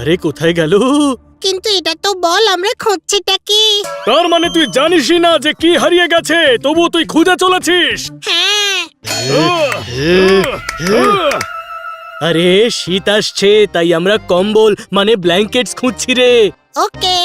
আরে কোথায় গেল? কিন্তু এটা তো বল, আমরা খুঁজছিটা কি? তার মানে তুই জানিসই না যে কি হারিয়ে গেছে, তবুও তুই খুঁজে চলেছিস। হ্যাঁ, আরে শীত আসছে, তাই আমরা কম্বল মানে ব্ল্যাঙ্কেটস খুঁজছি রে। ওকে।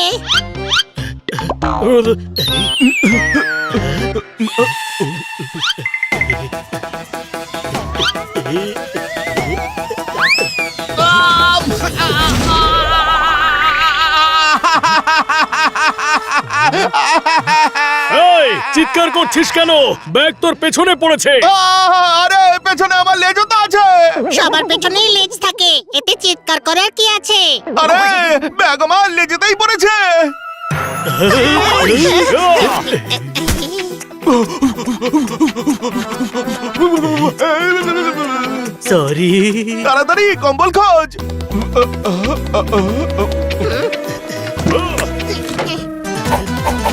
এই, চিৎকার করছিস কেন? ব্যাগ তোর পেছনে পড়েছে। আরে পেছনে আমার লেজও তো আছে। সবার পেছনেই লেজ থাকে, এতে চিৎকার করার কি আছে? আরে ব্যাগ আমার লেজেতেই পড়েছে। সরি। তাড়াতাড়ি কম্বল খোঁজ।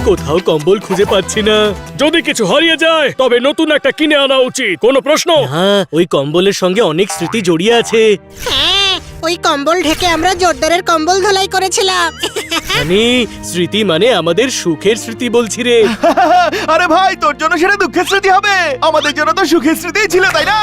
কোথাও কম্বল খুঁজে পাচ্ছি না। যদি কিছু হারিয়ে যায় তবে নতুন একটা কিনে আনা উচিত। কোনো প্রশ্ন? হ্যাঁ, ওই কম্বলের সঙ্গে অনেক স্মৃতি জড়িয়ে আছে। হ্যাঁ, ওই কম্বল ঢেকে আমরা জোরদারের কম্বল ধোলাই করেছিলাম। মানে স্মৃতি মানে আমাদের সুখের স্মৃতি বলছি রে। আরে ভাই, তোর জন্য সেটা দুঃখের স্মৃতি হবে, আমাদের জন্য তো সুখের স্মৃতিই ছিল, তাই না?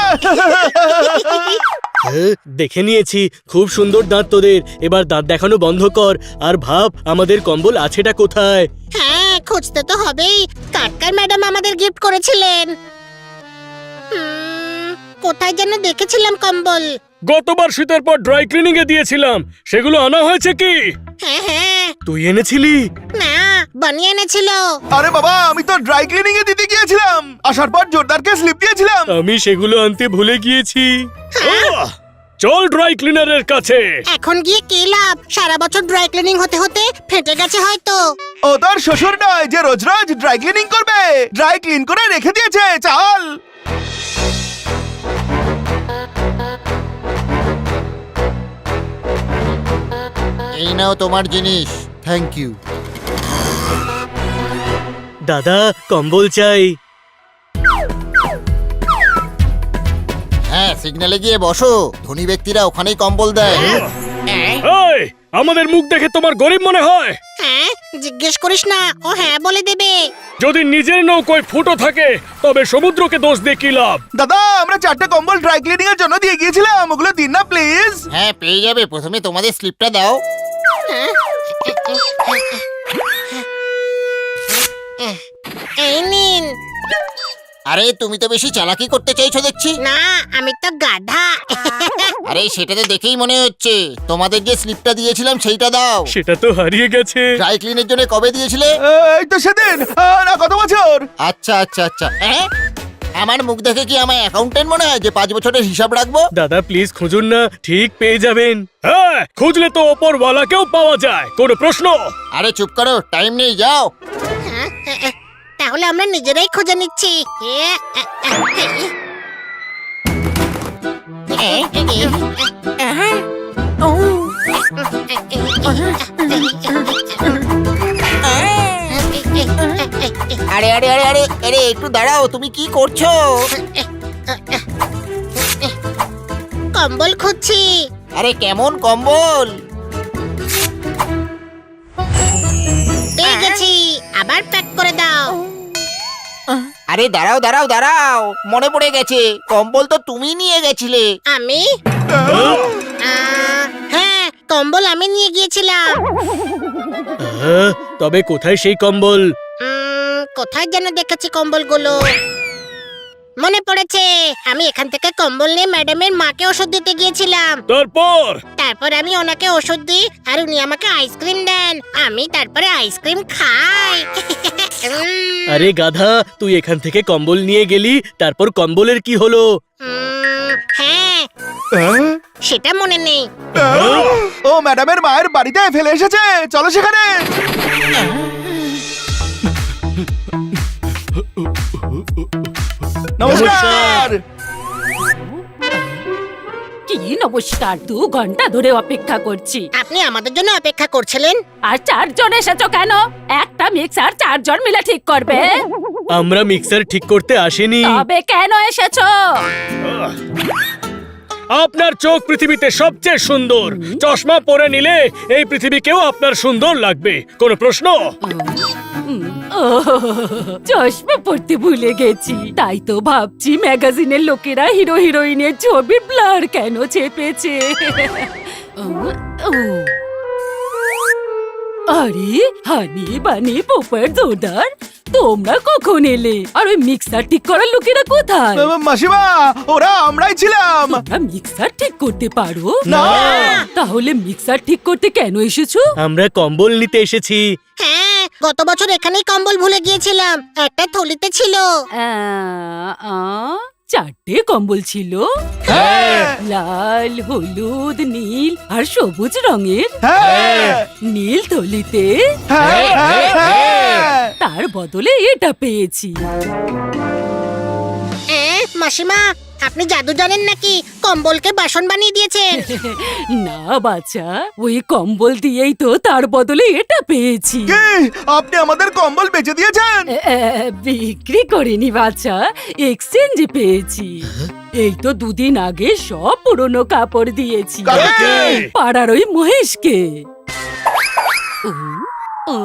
দেখে নিয়েছি, খুব সুন্দর দাঁত তোদের। এবার দাঁত দেখানো বন্ধ কর আর ভাব আমাদের কম্বল আছেটা কোথায়। হ্যাঁ, খুঁজতে তো হবেই। কাটকার ম্যাডাম আমাদের গিফট করেছিলেন। কোথায় যেন দেখেছিলাম কম্বল। গতবার শীতের পর ড্রাই ক্লিনিং এ দিয়েছিলাম, সেগুলো আনা হয়েছে কি? হ্যাঁ হ্যাঁ। তুই এনেছিলি? না, বানিয়ে এনেছিল। আরে বাবা, আমি তো ড্রাই ক্লিনিং এ দিতে গিয়েছিলাম, আসার পর জোরদারকে স্লিপ দিয়েছিলাম। আমি সেগুলো আনতে ভুলে গিয়েছি। চল ড্রাই ক্লিনারের কাছে। এখন গিয়ে কি লাভ? সারা বছর ড্রাই ক্লিনিং হতে হতে ফেটে গেছে হয়তো। ও তোর শ্বশুর নয় যে রোজ রোজ ড্রাই ক্লিনিং করবে, ড্রাই ক্লিন করে রেখে দিয়েছে। চল। এই নাও তোমার জিনিস। Thank you. দাদা, কম্বল চাই। হ্যাঁ, সিগন্যালে গিয়ে বসো, ধনী ব্যক্তিরা ওখানেই কম্বল দেয়। এই, আমাদের মুখ দেখে তোমার গরিব মনে হয়? হ্যাঁ, জিজ্ঞেস করিস না, ও হ্যাঁ বলে দেবে। যদি নিজের নৌকোয় ফুটো থাকে তবে সমুদ্রকে দোষ দিয়ে কি লাভ? দাদা, আমরা 4টে কম্বল ড্রাই ক্লিনিং এর জন্য দিয়ে গিয়েছিলাম, ওগুলো দিন না প্লিজ। হ্যাঁ, পেয়ে যাবে। প্রথমে তোমাদের স্লিপটা দাও। এই নিন। আরে তুমি তো বেশি চালাকি করতে চাইছো দেখছি। না, আমি তো গাধা। আরে সেটা তো দেখেই মনে হচ্ছে। তোমাদের যে স্লিপটা দিয়েছিলাম সেইটা দাও। সেটা তো হারিয়ে গেছে। ড্রাই ক্লিনের জন্য কবে দিয়েছিলে? এই তো সেদিন। না, কত বছর? আচ্ছা আচ্ছা আচ্ছা। হ্যাঁ, আমার মুখ দেখে কি আমার অ্যাকাউন্টেন্ট মনে হয় যে 5 বছরের হিসাব রাখবো? দাদা প্লিজ খুঁজুন না, ঠিক পেয়ে যাবেন। হ্যাঁ, খুঁজলে তো ওপরওয়ালাকেও পাওয়া যায়। কোনো প্রশ্ন? আরে চুপ করো, টাইম নেই, যাও। তাহলে আমরা নিজেরাই খুঁজে নিচ্ছি। আরে আরে আরে আরে আরে একটু দাঁড়াও, তুমি কি করছো? কম্বল খুঁজছি। আরে কেমন কম্বল? পেয়ে গেছি, আবার প্যাক করে দাও। আরে দাঁড়াও দাঁড়াও দাঁড়াও, মনে পড়ে গেছে, কম্বল তো তুমি নিয়ে গেছিলে। আমি? হ্যাঁ, কম্বল আমি নিয়ে গিয়েছিলাম। তবে কোথায় সেই কম্বল? কোথায় যেন দেখেছি কম্বলগুলো। মনে পড়েছে, আমি এখান থেকে কম্বল নিয়ে ম্যাডামের মাকে ওষুধ দিতে গিয়েছিলাম। তারপর আমি ওনাকে ওষুধ দিই আর উনি আমাকে আইসক্রিম দেন। আমি তারপরে আইসক্রিম খাই। আরে গাধা, তুই এখান থেকে কম্বল নিয়ে গেলি, তারপর কম্বলের কি হলো? হ্যাঁ, সেটা মনে নেই। ও ম্যাডামের মায়ের বাড়িতে ফেলে এসেছে, চলো সেখানে। নমস্কার। কি নমস্কার? 2 ঘন্টা ধরে অপেক্ষা করছি। আপনি আমাদের জন্য অপেক্ষা করছিলেন? আর 4 জন এসেছো কেন? একটা মিক্সার 4 জন মিলে ঠিক করবে? আমরা মিক্সার ঠিক করতে আসিনি। তবে কেন এসেছো? আপনার চোখ পৃথিবীতে সবচেয়ে সুন্দর। চশমা পরে নিলে এই পৃথিবীকেও আপনার সুন্দর লাগবে। কোনো প্রশ্ন? চশমা পড়তে ভুলে গেছি, তাই তো ভাবছি ম্যাগাজিনের লোকেরা হিরো হিরোইনের ছবি ব্লার কেন চেপেছে। আরে হানি বানি পোপার জোরদার, তোমরা কখন এলে? আর ওই মিক্সার ঠিক করার লোকেরা কোথায়? মাসিমা, ওরা আমরাই ছিলাম। তোমরা মিক্সার ঠিক করতে পারো? না। তাহলে মিক্সার ঠিক করতে কেন এসেছো? আমরা কম্বল নিতে এসেছি। হ্যাঁ, গত বছর এখানেই কম্বল ভুলে গিয়েছিলাম, একটা থলিতে ছিল। চারটে কম্বল ছিল, হ্যাঁ। লাল, হলুদ, নীল আর সবুজ রঙের। হ্যাঁ। নীল থলিতে, হ্যাঁ, হ্যাঁ, হ্যাঁ। তার বদলে এটা পেয়েছি। মাসিমা, আপনি জাদু জানেন নাকি? কম্বলকে বাসন বানিয়ে দিয়েছেন। না বাচ্চা, ওই কম্বল দিয়েই তো তার বদলে এটা পেয়েছি। কি? আপনি আমাদের কম্বল বেচে দিয়েছেন? বিক্রি করিনি বাচ্চা, এক্সচেঞ্জ পেয়েছি। এই তো দুদিন আগে সব পুরনো কাপড় দিয়েছি কাকে? পাড়ার ওই মহেশকে। ও,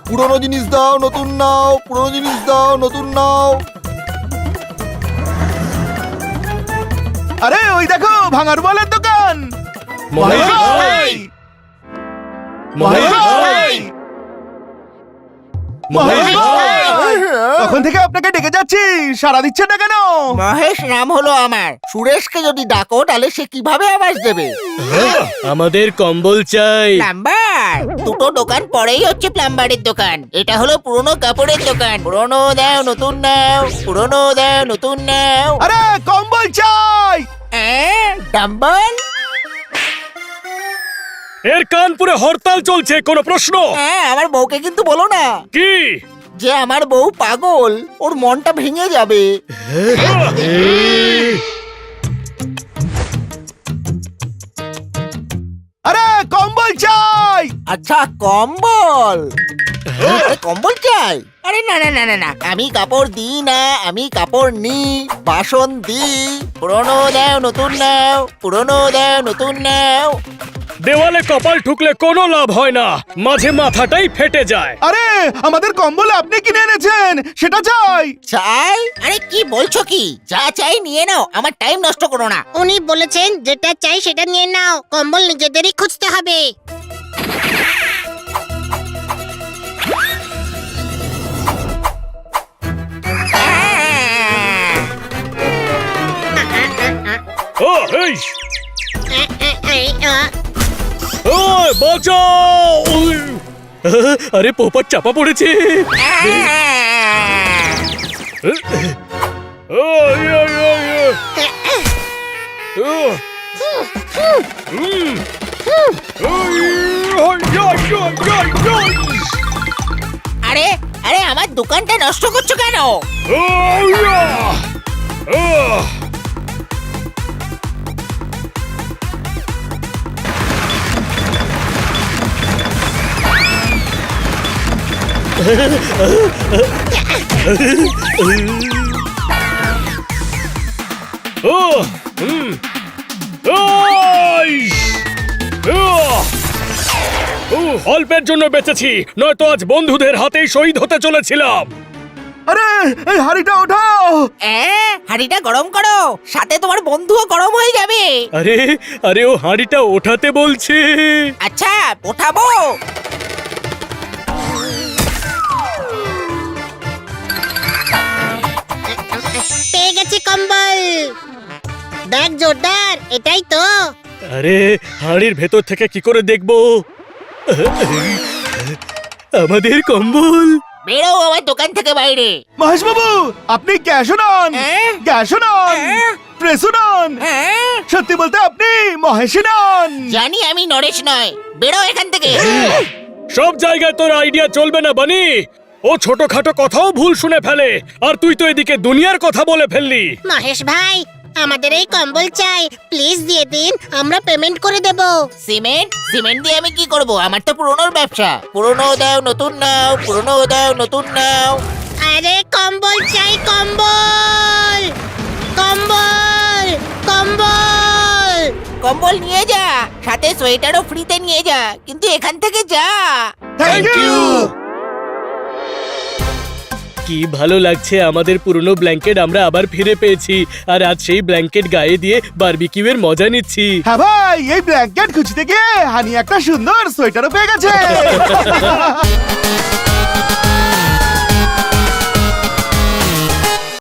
পুরনো জিনিস দাও, নতুন নাও, পুরনো জিনিস দাও, নতুন নাও। আরে ওই দেখো, ভাঙার বলের দোকান। মহেশ ভাই! মহেশ ভাই! মহেশ ভাই! তখন থেকে আপনাকে ডেকে যাচ্ছি, সাড়া দিচ্ছে না কেন? মহেশ নাম হলো আমার। সুরেশকে যদি ডাকো তাহলে সে কিভাবে আওয়াজ দেবে? আমাদের কম্বল চাই। প্লাম্বার, দুটো দোকান পরেই হচ্ছে প্লাম্বারের দোকান। এটা হলো পুরনো কাপড়ের দোকান। পুরনো দাও, নতুন নাও, পুরনো দাও, নতুন নাও। আরে কম্বল চাই। ডাম্বল? এর কানপুরে হরতাল চলছে। কোনো প্রশ্ন? হ্যাঁ, আমার বউকে কিন্তু বলো না কি? যে আমার বউ পাগল, ওর মনটা ভেঙে যাবে। আরে কম্বল চাই। আচ্ছা, কম্বল। আরে কম্বল চাই? আরে না না না না না, আমি কাপড় দিই না, আমি কাপড় নিই, বাসন দিই। পুরনো দাও, নতুন নাও, পুরনো দাও, নতুন নাও। দেওয়ালে কপাল ঠুকলে কোনো লাভ হয় না, মাঝে মাথাটাই ফেটে যায়। আরে আমাদের কম্বল আপনি কিনে এনেছেন, সেটা চাই। চাই? আরে কি বলছো কি? যা চাই নিয়ে নাও, আমার টাইম নষ্ট করো না। উনি বলেছেন যেটা চাই সেটা নিয়ে নাও, কম্বল নিজেদেরই খুঁজতে হবে। ও এই ওই বাঁচাও! উই! আরে পোপট চাপা পড়েছে। ওই, ওই, ওই, ওই। ও! হুম। ওই, ওই, ওই, ওই, ওই, ওই। আরে আরে, আমার দোকানটা নষ্ট করছো কেন? ওই, আহ! আহ! ও হুম ওই অল্পের জন্য বেঁচেছি, নয়তো আজ বন্ধুদের হাতেই শহীদ হতে চলেছিলাম। আরে এই হাড়িটা ওঠাও। হাঁড়িটা গরম করো, সাথে তোমার বন্ধুও গরম হয়ে যাবে। আরে আরে ও হাঁড়িটা ওঠাতে বলছে। আচ্ছা, ওঠাবো। পেয়ে গেছি কম্বল। দেখ জোরদার, এটাই তো। আরে হাঁড়ির ভেতর থেকে কি করে দেখবো? আমাদের কম্বল। বেরো আমার দোকান থেকে বাইরে। মহেশ বাবু, আপনি গ্যাসও নন, গ্যাসও নন, প্রেসও নন। সত্যি বলতে আপনি মহেশই নন। জানি আমি নরেশ নয়, বেরো এখান থেকে। সব জায়গায় তোর আইডিয়া চলবে না বানি। ও ছোটখাটো কথাও ভুল শুনে ফেলে, আর তুই তো এদিকে দুনিয়ার কথা বলে ফেললি। মহেশ ভাই, আমাদের এই কম্বল চাই, প্লিজ দিয়ে দিন, আমরা পেমেন্ট করে দেব। সিমেন্ট সিমেন্ট দিয়ে আমি কি করব? আমার তো পুরনোর ব্যবসা। পুরনো দাও নতুন নাও, পুরনো দাও নতুন নাও। আরে কম্বল চাই, কম্বল কম্বল কম্বল। কম্বল নিয়ে যা, সাথে সোয়েটারও ফ্রিতে নিয়ে যা, কিন্তু এখান থেকে যা। Thank you. কি ভালো লাগছে, আমাদের পুরনো ব্ল্যাঙ্কেট আমরা আবার ফিরে পেয়েছি আর আজ সেই ব্ল্যাঙ্কেট গায়ে দিয়ে বারবিকিউ এর মজা নিচ্ছি। হ্যাঁ ভাই, এই ব্ল্যাঙ্কেট খুঁজতে গিয়ে হানি একটা সুন্দর সোয়েটারও পেয়ে গেছে।